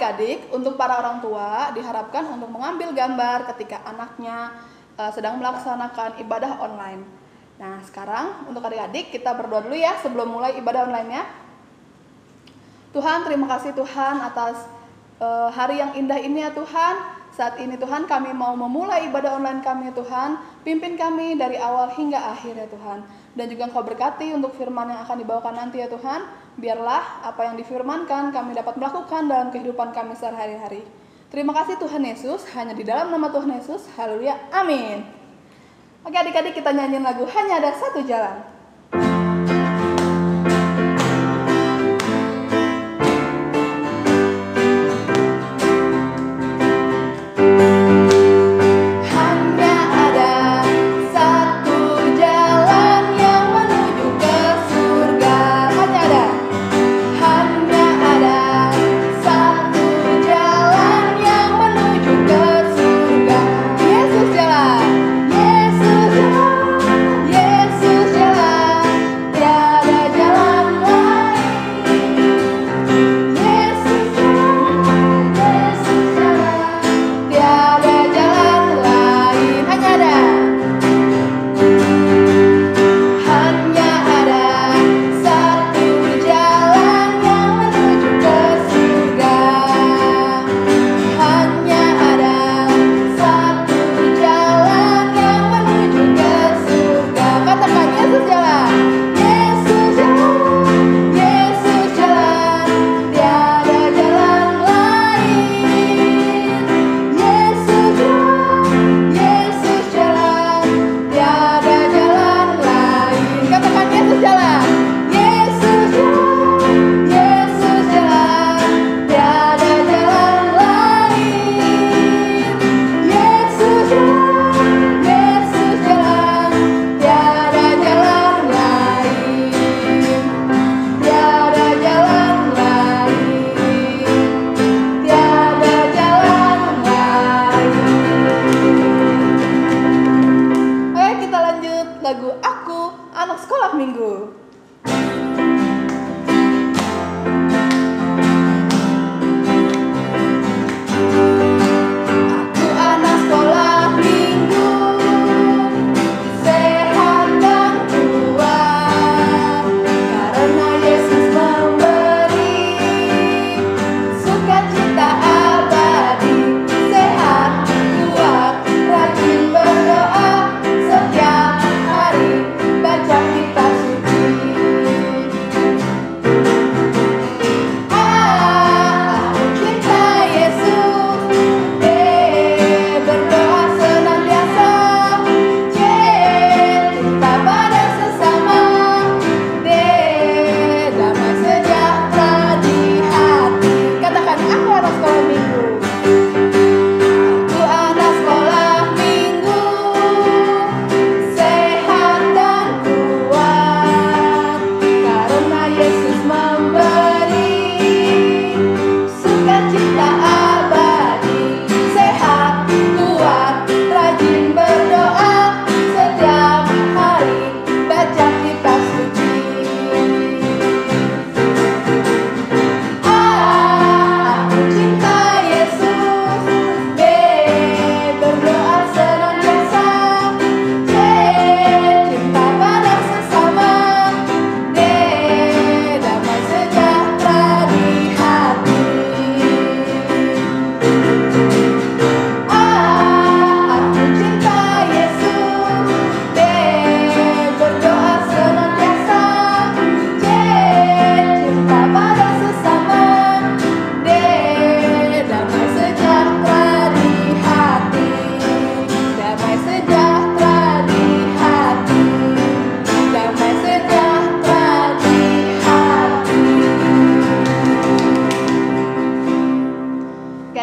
adik-adik, untuk para orang tua diharapkan untuk mengambil gambar ketika anaknya sedang melaksanakan ibadah online. Nah, sekarang untuk adik-adik kita berdoa dulu ya sebelum mulai ibadah online-nya. Tuhan, terima kasih Tuhan atas hari yang indah ini ya Tuhan. Saat ini Tuhan kami mau memulai ibadah online kami ya Tuhan. Pimpin kami dari awal hingga akhir ya Tuhan. Dan juga Engkau berkati untuk firman yang akan dibawakan nanti ya Tuhan. Biarlah apa yang difirmankan kami dapat melakukan dalam kehidupan kami sehari-hari. Terima kasih Tuhan Yesus, hanya di dalam nama Tuhan Yesus. Haleluya, amin. Oke adik-adik, kita nyanyiin lagu Hanya Ada Satu Jalan.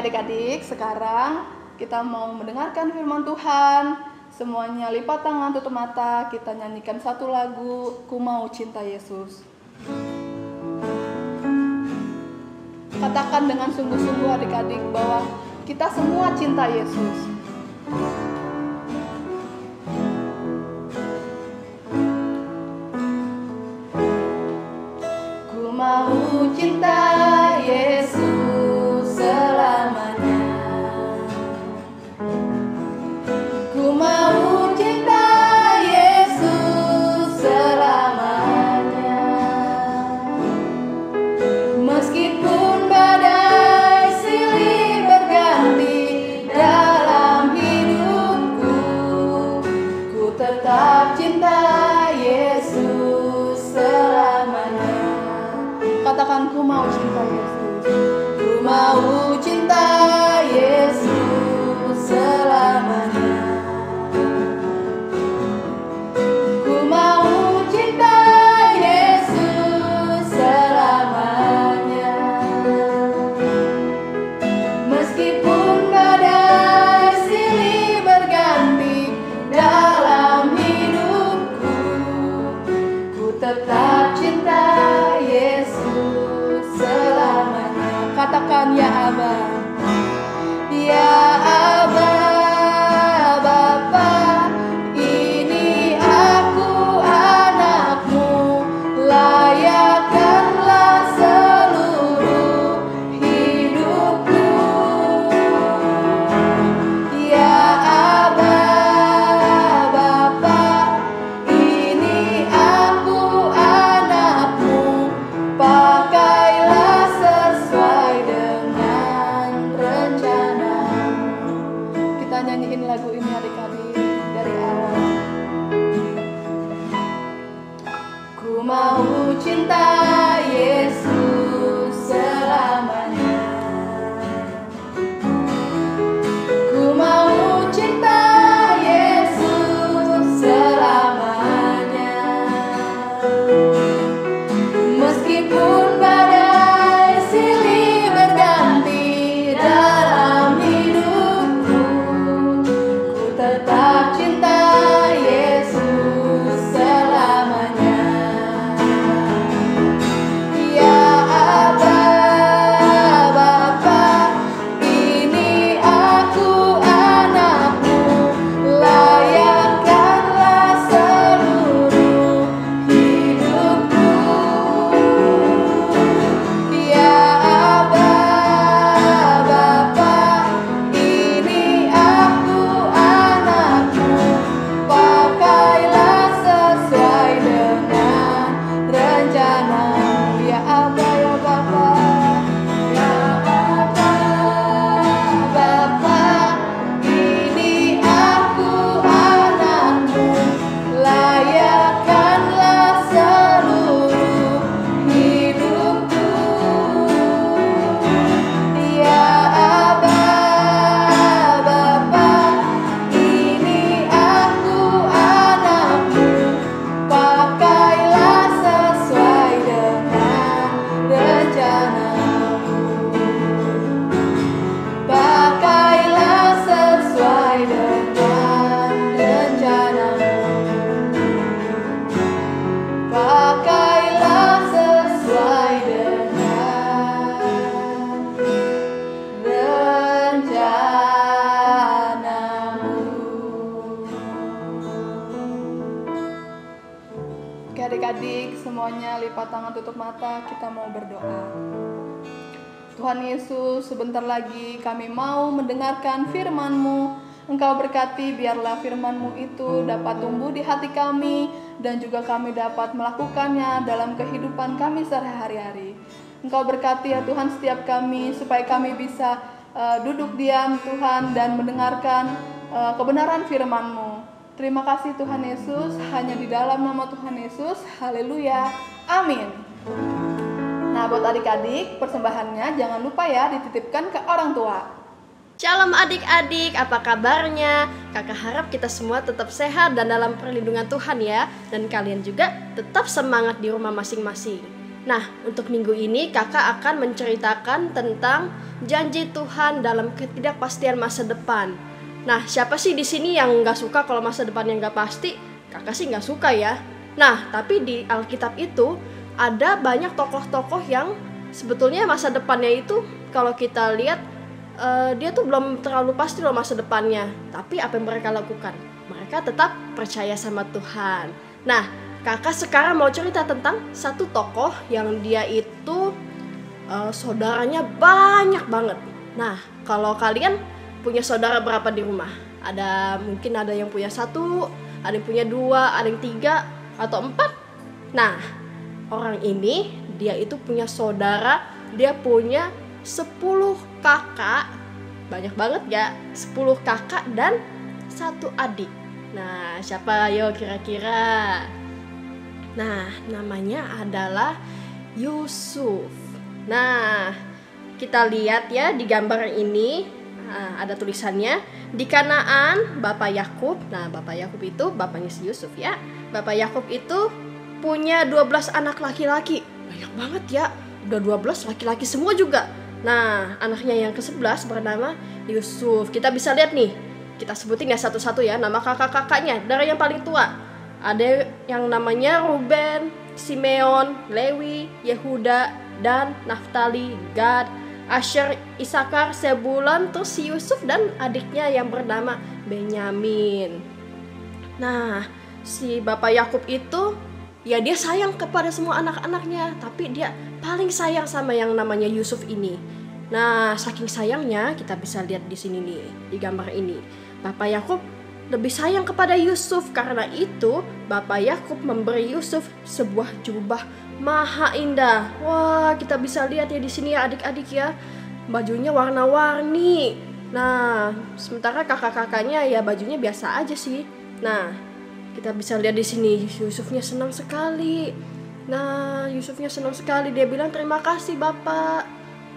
Adik-adik, sekarang kita mau mendengarkan firman Tuhan. Semuanya lipat tangan, tutup mata. Kita nyanyikan satu lagu, Ku Mau Cinta Yesus. Katakan dengan sungguh-sungguh adik-adik bahwa kita semua cinta Yesus. Ku mau cinta Yesus mau cinta Yesus. Ku mau cinta Yesus selamanya. Ku mau cinta Yesus selamanya. Meskipun badai silih berganti dalam hidupku, ku tetap cinta Yesus selamanya. Katakan ya Aba, ya Aba, Bapa, ini aku anakmu, layakkanlah seluruh hidupku. Ya Aba, Bapa, ini aku anakmu, pakailah sesuai dengan rencanamu. Kita nyanyiin lagu ini adik-adik dari awal. Ku mau cinta Yesus selamanya. Ku mau cinta Yesus selamanya. Meskipun badai silih berganti dalam hidupku, ku tetap cinta Yesus selamanya. Ya Aba, Bapa, ini aku anakmu, layakkanlah seluruh hidupku. Ya Aba, Bapa, ini aku anakmu, pakailah sesuai dengan rencanamu. Ya Aba, ya Bapa, ya Aba, Bapa, ini aku anakmu, layakkanlah seluruh hidupku. Ya Aba, Bapa, ini aku anakmu, pakailah sesuai dengan rencanamu. Pakailah sesuai dengan rencanamu. Pakailah sesuai dengan rencanamu. Oke adik-adik semuanya lipat tangan, tutup mata, kita mau berdoa. Tuhan Yesus, sebentar lagi kami mau mendengarkan firman-Mu. Engkau berkati biarlah firman-Mu itu dapat tumbuh di hati kami dan juga kami dapat melakukannya dalam kehidupan kami sehari-hari. Engkau berkati ya Tuhan setiap kami supaya kami bisa duduk diam Tuhan dan mendengarkan kebenaran firman-Mu. Terima kasih Tuhan Yesus, hanya di dalam nama Tuhan Yesus. Haleluya. Amin. Nah, buat adik-adik, persembahannya jangan lupa ya dititipkan ke orang tua. Shalom adik-adik, apa kabarnya? Kakak harap kita semua tetap sehat dan dalam perlindungan Tuhan ya. Dan kalian juga tetap semangat di rumah masing-masing. Nah, untuk minggu ini kakak akan menceritakan tentang janji Tuhan dalam ketidakpastian masa depan. Nah, siapa sih di sini yang nggak suka kalau masa depannya nggak pasti? Kakak sih nggak suka ya. Nah, tapi di Alkitab itu ada banyak tokoh-tokoh yang sebetulnya masa depannya itu kalau kita lihat dia tuh belum terlalu pasti loh masa depannya. Tapi apa yang mereka lakukan? Mereka tetap percaya sama Tuhan. Nah, kakak sekarang mau cerita tentang satu tokoh yang dia itu saudaranya banyak banget. Nah, kalau kalian punya saudara berapa di rumah? Mungkin ada yang punya 1, ada yang punya 2, ada yang 3 atau 4. Nah, orang ini dia itu punya saudara, dia punya 10 kakak. Banyak banget ya, 10 kakak dan 1 adik. Nah, siapa ayo kira-kira? Nah, namanya adalah Yusuf. Nah, kita lihat ya di gambar ini, ada tulisannya di Kanaan Bapak Yakub. Nah, Bapak Yakub itu bapaknya si Yusuf ya. Bapak Yakub itu punya 12 anak laki-laki. Banyak banget ya. Udah 12 laki-laki semua juga. Nah, anaknya yang ke-11 bernama Yusuf. Kita bisa lihat nih. Kita sebutin ya satu-satu ya nama kakak-kakaknya dari yang paling tua. Ada yang namanya Ruben, Simeon, Lewi, Yehuda, Dan, Naftali, Gad, Asher, Isakar, Sebulon, terus si Yusuf dan adiknya yang bernama Benyamin. Nah, si Bapak Yakub itu ya dia sayang kepada semua anak-anaknya, tapi dia paling sayang sama yang namanya Yusuf ini. Nah, saking sayangnya kita bisa lihat di sini nih, di gambar ini. Bapak Yakub lebih sayang kepada Yusuf, karena itu Bapak Yakub memberi Yusuf sebuah jubah maha indah. Wah, kita bisa lihat ya di sini ya adik-adik ya. Bajunya warna-warni. Nah, sementara kakak-kakaknya ya bajunya biasa aja sih. Nah, kita bisa lihat di sini Yusufnya senang sekali. Nah, Yusufnya senang sekali. Dia bilang terima kasih Bapak.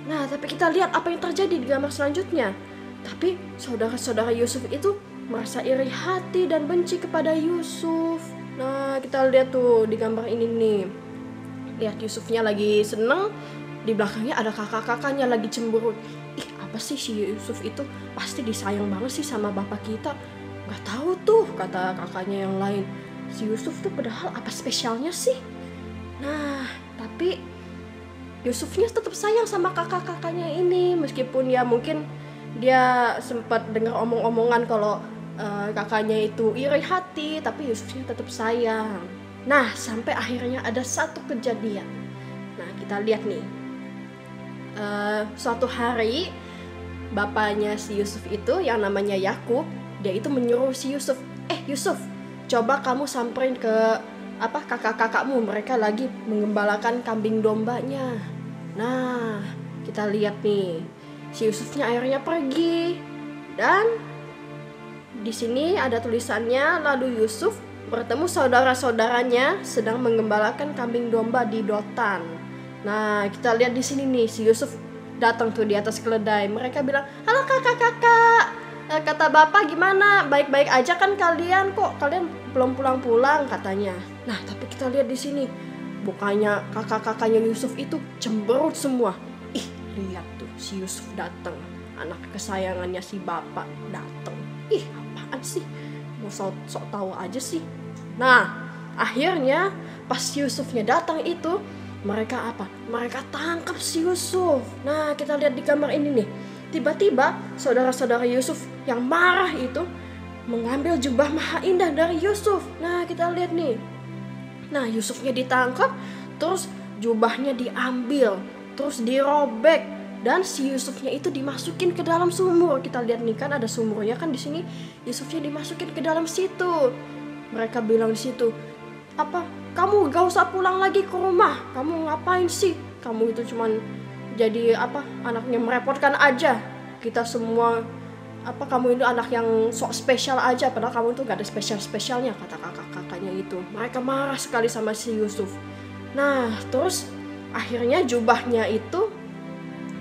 Nah, tapi kita lihat apa yang terjadi di gambar selanjutnya. Tapi saudara-saudara Yusuf itu merasa iri hati dan benci kepada Yusuf. Nah, kita lihat tuh di gambar ini nih. Lihat Yusufnya lagi seneng, di belakangnya ada kakak-kakaknya lagi cemburu. Ih, apa sih si Yusuf itu? Pasti disayang banget sih sama bapak kita. Gak tahu tuh, kata kakaknya yang lain. Si Yusuf tuh padahal apa spesialnya sih? Nah, tapi Yusufnya tetap sayang sama kakak-kakaknya ini. Meskipun ya mungkin dia sempat dengar omong-omongan kalau kakaknya itu iri hati, tapi Yusufnya tetap sayang. Nah, sampai akhirnya ada satu kejadian. Nah, kita lihat nih. Suatu hari bapaknya si Yusuf itu yang namanya Yakub, dia itu menyuruh si Yusuf, Yusuf, coba kamu samperin ke kakak-kakakmu, mereka lagi mengembalakan kambing dombanya. Nah, kita lihat nih, si Yusufnya akhirnya pergi dan di sini ada tulisannya, lalu Yusuf bertemu saudara-saudaranya sedang mengembalakan kambing domba di Dotan. Nah, kita lihat di sini nih, si Yusuf datang tuh di atas keledai. Mereka bilang, halo kakak-kakak, kata bapak gimana? Baik-baik aja kan kalian? Kok kalian belum pulang-pulang katanya. Nah, tapi kita lihat di sini, bukannya kakak-kakaknya Yusuf itu cemberut semua. Ih, lihat tuh si Yusuf datang, anak kesayangannya si bapak datang. Ih, apaan sih? Mau sok tahu aja sih. Nah, akhirnya pas Yusufnya datang itu, mereka mereka tangkap si Yusuf. Nah, kita lihat di gambar ini nih. Tiba-tiba saudara-saudara Yusuf yang marah itu mengambil jubah maha indah dari Yusuf. Nah, kita lihat nih. Nah, Yusufnya ditangkap, terus jubahnya diambil, terus dirobek, dan si Yusufnya itu dimasukin ke dalam sumur. Kita lihat nih kan ada sumurnya kan di sini. Yusufnya dimasukin ke dalam situ. Mereka bilang di situ, kamu gak usah pulang lagi ke rumah. Kamu ngapain sih? Kamu itu cuman jadi anaknya merepotkan aja. Kita semua kamu itu anak yang sok spesial aja, padahal kamu itu gak ada spesial-spesialnya, kata kakak-kakaknya itu. Mereka marah sekali sama si Yusuf. Nah, terus akhirnya jubahnya itu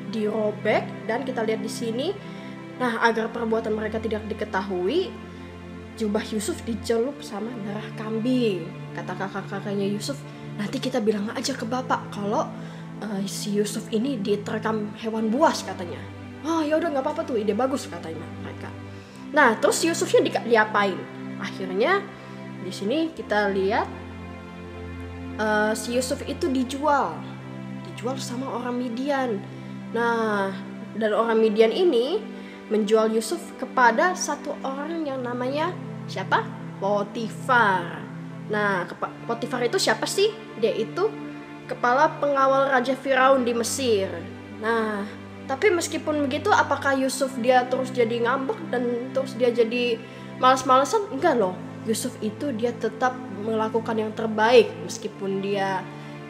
dirobek dan kita lihat di sini. Nah, agar perbuatan mereka tidak diketahui, jubah Yusuf dicelup sama darah kambing. Kata kakak-kakaknya Yusuf, nanti kita bilang aja ke bapak kalau si Yusuf ini diterkam hewan buas katanya. Oh ya udah nggak apa-apa tuh, ide bagus katanya mereka. Nah, terus Yusufnya diapain? Akhirnya di sini kita lihat si Yusuf itu dijual sama orang Midian. Nah, dan orang Midian ini menjual Yusuf kepada satu orang yang namanya siapa? Potifar. Nah, Potifar itu siapa sih? Dia itu kepala pengawal Raja Firaun di Mesir. Nah, tapi meskipun begitu, apakah Yusuf dia terus jadi ngambek dan terus dia jadi malas-malasan? Enggak loh. Yusuf itu dia tetap melakukan yang terbaik meskipun dia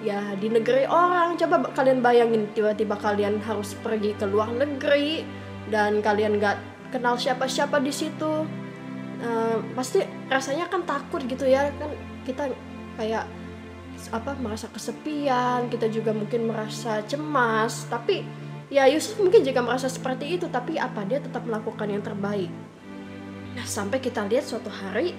ya di negeri orang. Coba kalian bayangin tiba-tiba kalian harus pergi ke luar negeri dan kalian gak kenal siapa-siapa di situ. Pasti rasanya kan takut gitu ya, kan kita kayak merasa kesepian, kita juga mungkin merasa cemas. Tapi ya Yusuf mungkin juga merasa seperti itu, tapi dia tetap melakukan yang terbaik. Nah, sampai kita lihat suatu hari,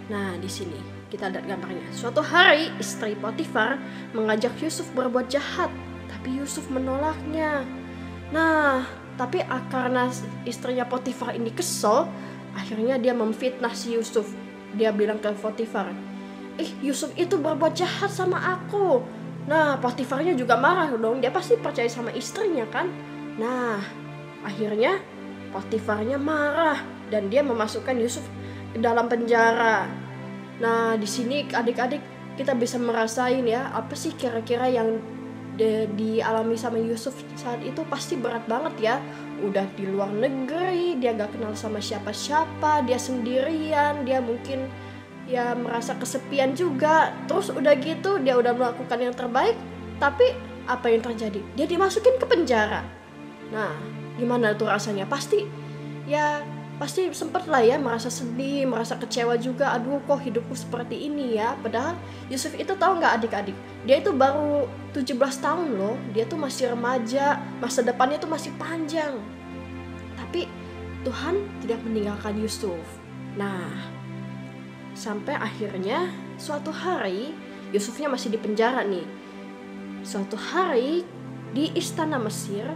nah di sini kita lihat gambarnya. Suatu hari istri Potifar mengajak Yusuf berbuat jahat, tapi Yusuf menolaknya. Nah, tapi karena istrinya Potifar ini kesel, akhirnya dia memfitnah si Yusuf. Dia bilang ke Potifar, Yusuf itu berbuat jahat sama aku. Nah, Potifarnya juga marah dong. Dia pasti percaya sama istrinya kan. Nah, akhirnya Potifarnya marah dan dia memasukkan Yusuf ke dalam penjara. Nah, di sini adik-adik kita bisa merasain ya, apa sih kira-kira yang dialami sama Yusuf saat itu. Pasti berat banget ya. Udah di luar negeri, dia gak kenal sama siapa-siapa, dia sendirian, dia mungkin ya merasa kesepian juga. Terus udah gitu dia udah melakukan yang terbaik, tapi apa yang terjadi? Dia dimasukin ke penjara. Nah, gimana tuh rasanya? Pasti sempet lah ya merasa sedih, merasa kecewa juga. Aduh, kok hidupku seperti ini ya. Padahal Yusuf itu tahu nggak adik-adik, dia itu baru 17 tahun loh. Dia tuh masih remaja, masa depannya tuh masih panjang. Tapi Tuhan tidak meninggalkan Yusuf. Nah, sampai akhirnya suatu hari Yusufnya masih di penjara nih. Suatu hari di istana Mesir,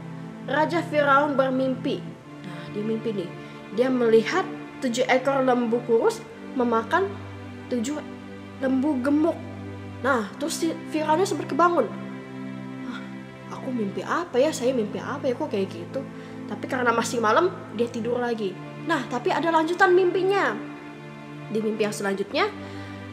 Raja Firaun bermimpi. Nah, di mimpi nih dia melihat 7 ekor lembu kurus memakan 7 lembu gemuk. Nah, terus si Firaunnya sempat kebangun. Aku mimpi apa ya? Saya mimpi apa ya kok kayak gitu? Tapi karena masih malam, dia tidur lagi. Nah, tapi ada lanjutan mimpinya. Di mimpi yang selanjutnya,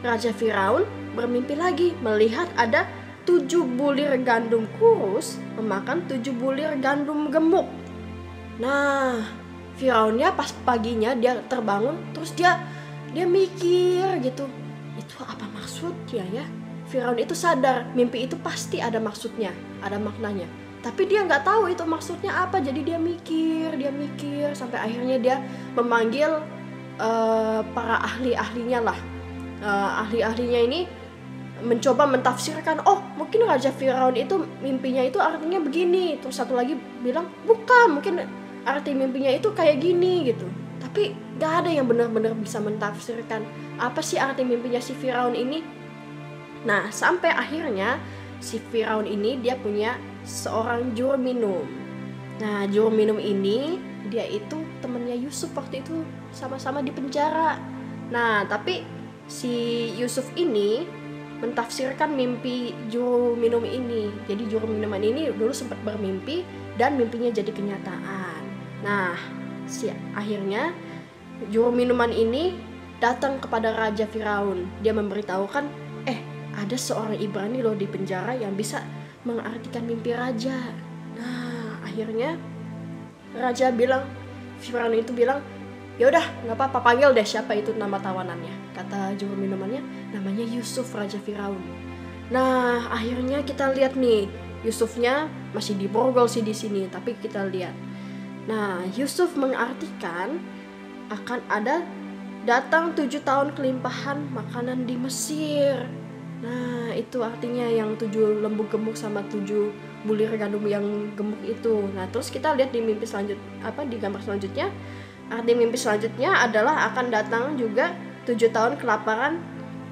Raja Firaun bermimpi lagi melihat ada 7 bulir gandum kurus memakan 7 bulir gandum gemuk. Nah, Firaunnya pas paginya dia terbangun, terus dia mikir gitu, itu apa maksudnya ya? Firaun itu sadar mimpi itu pasti ada maksudnya, ada maknanya. Tapi dia nggak tahu itu maksudnya apa, jadi dia mikir sampai akhirnya dia memanggil para ahlinya lah. Ahlinya ini mencoba mentafsirkan, mungkin Raja Firaun itu mimpinya itu artinya begini. Terus satu lagi bilang, bukan, mungkin arti mimpinya itu kayak gini gitu. Tapi gak ada yang benar-benar bisa mentafsirkan apa sih arti mimpinya si Firaun ini. Nah, sampai akhirnya si Firaun ini dia punya seorang juru minum. Nah, juru minum ini dia itu temennya Yusuf waktu itu, sama-sama di penjara. Nah, tapi si Yusuf ini mentafsirkan mimpi juru minum ini. Jadi juru minuman ini dulu sempat bermimpi dan mimpinya jadi kenyataan. Nah, akhirnya juru minuman ini datang kepada Raja Firaun. Dia memberitahukan, ada seorang Ibrani loh di penjara yang bisa mengartikan mimpi raja. Nah, akhirnya Raja bilang, Firaun itu bilang, yaudah nggak apa-apa, panggil deh siapa itu nama tawanannya. Kata juru minumannya, namanya Yusuf, Raja Firaun. Nah, akhirnya kita lihat nih, Yusufnya masih diborgol sih di sini, tapi kita lihat. Nah, Yusuf mengartikan akan ada datang 7 tahun kelimpahan makanan di Mesir. Nah, itu artinya yang 7 lembu gemuk sama 7 bulir gandum yang gemuk itu. Nah, terus kita lihat di mimpi di gambar selanjutnya. Arti mimpi selanjutnya adalah akan datang juga 7 tahun kelaparan,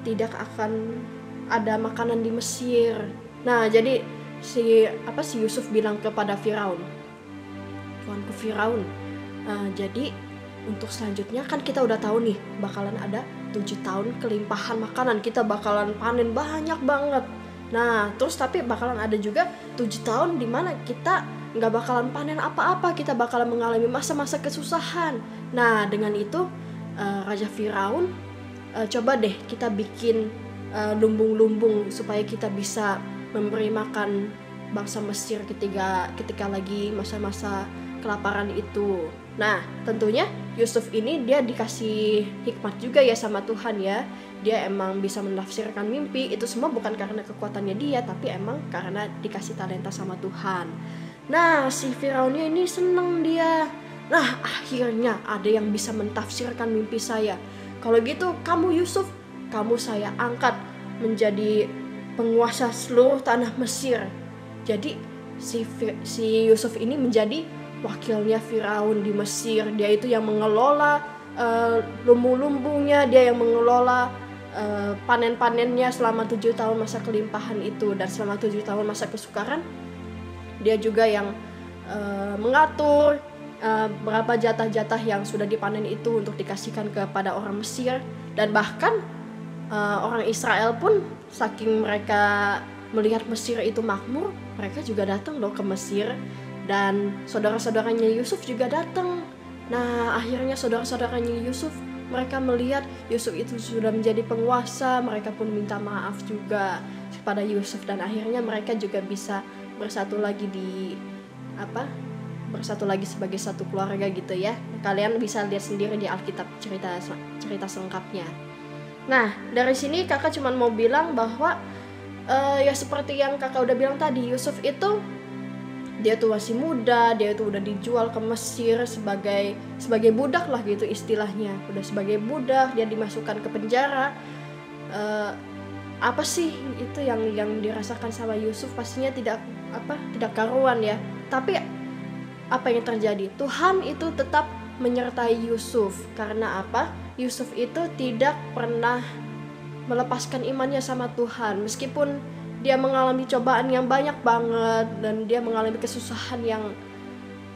tidak akan ada makanan di Mesir. Nah, jadi si Yusuf bilang kepada Firaun, tuanku Firaun, jadi untuk selanjutnya kan kita udah tahu nih bakalan ada 7 tahun kelimpahan makanan, kita bakalan panen banyak banget. Nah, terus tapi bakalan ada juga 7 tahun dimana kita nggak bakalan panen apa-apa, kita bakalan mengalami masa-masa kesusahan. Nah, dengan itu Raja Firaun, coba deh kita bikin lumbung-lumbung supaya kita bisa memberi makan bangsa Mesir ketika lagi masa-masa kelaparan itu. Nah, tentunya Yusuf ini dia dikasih hikmat juga ya sama Tuhan ya. Dia emang bisa menafsirkan mimpi, itu semua bukan karena kekuatannya dia, tapi emang karena dikasih talenta sama Tuhan. Nah, si Firaunnya ini seneng dia. Nah, akhirnya ada yang bisa mentafsirkan mimpi saya. Kalau gitu kamu Yusuf, kamu saya angkat menjadi penguasa seluruh tanah Mesir. Jadi si Yusuf ini menjadi wakilnya Firaun di Mesir. Dia itu yang mengelola lumbu-lumbunya, dia yang mengelola panen-panennya selama 7 tahun masa kelimpahan itu, dan selama 7 tahun masa kesukaran dia juga yang mengatur berapa jatah-jatah yang sudah dipanen itu untuk dikasihkan kepada orang Mesir. Dan bahkan orang Israel pun saking mereka melihat Mesir itu makmur, mereka juga datang loh ke Mesir, dan saudara-saudaranya Yusuf juga datang. Nah, akhirnya saudara-saudaranya Yusuf, mereka melihat Yusuf itu sudah menjadi penguasa, mereka pun minta maaf juga kepada Yusuf, dan akhirnya mereka juga bisa bersatu lagi bersatu lagi sebagai satu keluarga gitu ya. Kalian bisa lihat sendiri di Alkitab cerita selengkapnya. Nah, dari sini kakak cuma mau bilang bahwa ya seperti yang kakak udah bilang tadi, Yusuf itu dia tuh masih muda, dia tuh udah dijual ke Mesir sebagai budak lah gitu istilahnya. Udah sebagai budak, dia dimasukkan ke penjara. Apa sih itu yang dirasakan sama Yusuf? Pastinya tidak karuan ya. Tapi apa yang terjadi? Tuhan itu tetap menyertai Yusuf. Karena apa? Yusuf itu tidak pernah melepaskan imannya sama Tuhan, meskipun dia mengalami cobaan yang banyak banget dan dia mengalami kesusahan yang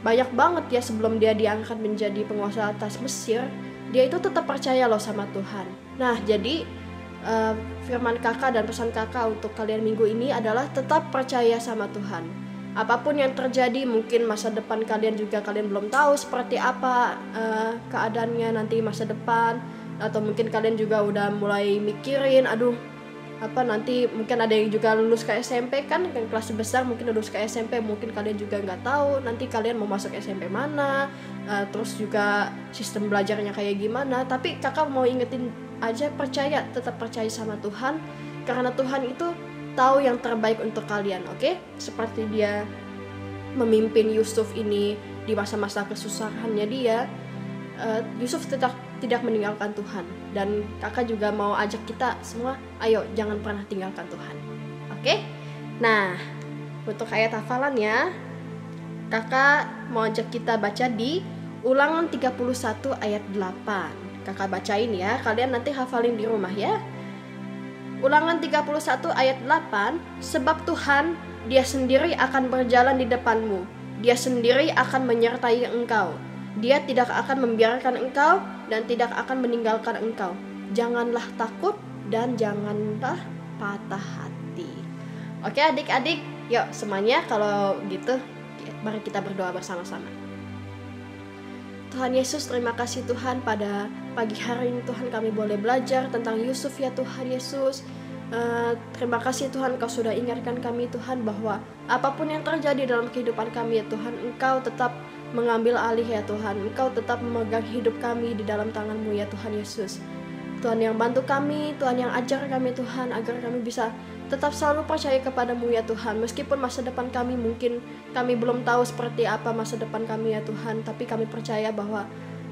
banyak banget ya sebelum dia diangkat menjadi penguasa atas Mesir. Dia itu tetap percaya loh sama Tuhan. Nah, jadi firman kakak dan pesan kakak untuk kalian minggu ini adalah tetap percaya sama Tuhan. Apapun yang terjadi, mungkin masa depan kalian belum tahu seperti apa keadaannya nanti masa depan, atau mungkin kalian juga udah mulai mikirin, nanti mungkin ada yang juga lulus ke SMP kan kelas besar, mungkin lulus ke SMP, mungkin kalian juga nggak tahu nanti kalian mau masuk SMP mana, terus juga sistem belajarnya kayak gimana. Tapi kakak mau ingetin aja, tetap percaya sama Tuhan, karena Tuhan itu tahu yang terbaik untuk kalian. Oke? Seperti dia memimpin Yusuf ini di masa-masa kesusahannya dia, Yusuf tidak meninggalkan Tuhan. Dan kakak juga mau ajak kita semua, ayo jangan pernah tinggalkan Tuhan. Oke? Nah, untuk ayat hafalannya, kakak mau ajak kita baca di Ulangan 31 ayat 8. Kakak bacain ya, kalian nanti hafalin di rumah ya. Ulangan 31 ayat 8. Sebab Tuhan, Dia sendiri akan berjalan di depanmu, Dia sendiri akan menyertai engkau. Dia tidak akan membiarkan engkau dan tidak akan meninggalkan engkau. Janganlah takut dan janganlah patah hati. Oke adik-adik, yuk semuanya kalau gitu mari kita berdoa bersama-sama. Tuhan Yesus, terima kasih Tuhan, pada pagi hari ini Tuhan kami boleh belajar tentang Yusuf ya Tuhan Yesus. Terima kasih Tuhan, Kau sudah ingatkan kami Tuhan bahwa apapun yang terjadi dalam kehidupan kami ya Tuhan, Engkau tetap mengambil alih ya Tuhan. Engkau tetap memegang hidup kami di dalam tangan-Mu ya Tuhan Yesus. Tuhan yang bantu kami, Tuhan yang ajar kami Tuhan, agar kami bisa tetap selalu percaya kepada-Mu ya Tuhan. Meskipun masa depan kami mungkin kami belum tahu seperti apa masa depan kami ya Tuhan, tapi kami percaya bahwa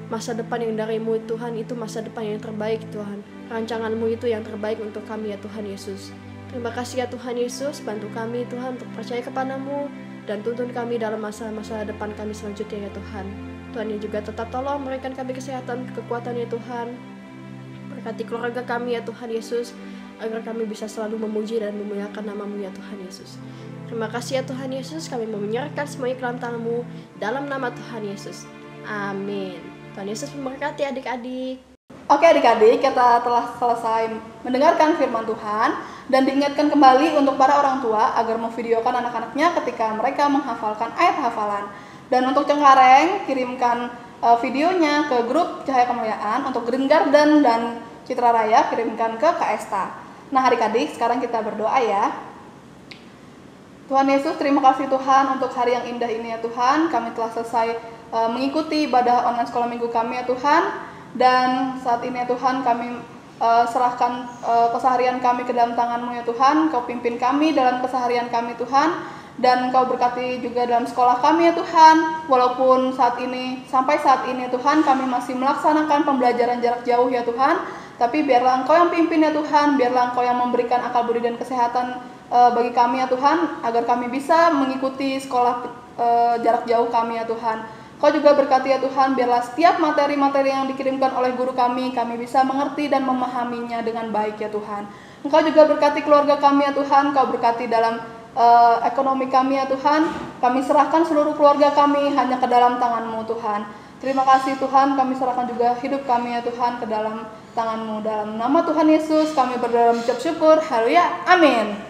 masa depan yang dari-Mu Tuhan itu masa depan yang terbaik Tuhan. Rancangan-Mu itu yang terbaik untuk kami ya Tuhan Yesus. Terima kasih ya Tuhan Yesus, bantu kami Tuhan untuk percaya kepada-Mu dan tuntun kami dalam masa-masa depan kami selanjutnya ya Tuhan. Tuhan yang juga tetap tolong memberikan kami kesehatan, kekuatan ya Tuhan. Berkati keluarga kami ya Tuhan Yesus, agar kami bisa selalu memuji dan memuliakan nama-Mu ya Tuhan Yesus. Terima kasih ya Tuhan Yesus, kami mau menyerahkan semuanya ke dalam tangan-Mu, dalam nama Tuhan Yesus. Amin. Tuhan Yesus memberkati adik-adik. Oke adik-adik, kita telah selesai mendengarkan firman Tuhan dan diingatkan kembali untuk para orang tua agar memvideokan anak-anaknya ketika mereka menghafalkan ayat hafalan. Dan untuk Cengkareng, kirimkan videonya ke grup Cahaya Kemuliaan. Untuk Green Garden dan Citra Raya, kirimkan ke Kesta. Nah adik-adik, sekarang kita berdoa ya. Tuhan Yesus, terima kasih Tuhan untuk hari yang indah ini ya Tuhan. Kami telah selesai mengikuti ibadah online sekolah minggu kami ya Tuhan. Dan saat ini ya Tuhan, kami serahkan keseharian kami ke dalam tangan-Mu ya Tuhan. Kau pimpin kami dalam keseharian kami Tuhan, dan Kau berkati juga dalam sekolah kami ya Tuhan. Walaupun sampai saat ini ya Tuhan, kami masih melaksanakan pembelajaran jarak jauh ya Tuhan, tapi biarlah Engkau yang pimpin ya Tuhan, biarlah Engkau yang memberikan akal budi dan kesehatan bagi kami ya Tuhan, agar kami bisa mengikuti sekolah jarak jauh kami ya Tuhan. Kau juga berkati ya Tuhan, biarlah setiap materi-materi yang dikirimkan oleh guru kami bisa mengerti dan memahaminya dengan baik ya Tuhan. Engkau juga berkati keluarga kami ya Tuhan, Kau berkati dalam ekonomi kami ya Tuhan. Kami serahkan seluruh keluarga kami hanya ke dalam tangan-Mu Tuhan. Terima kasih Tuhan, kami serahkan juga hidup kami ya Tuhan ke dalam tangan-Mu. Dalam nama Tuhan Yesus kami berdoa dan mengucap syukur. Haleluya, amin.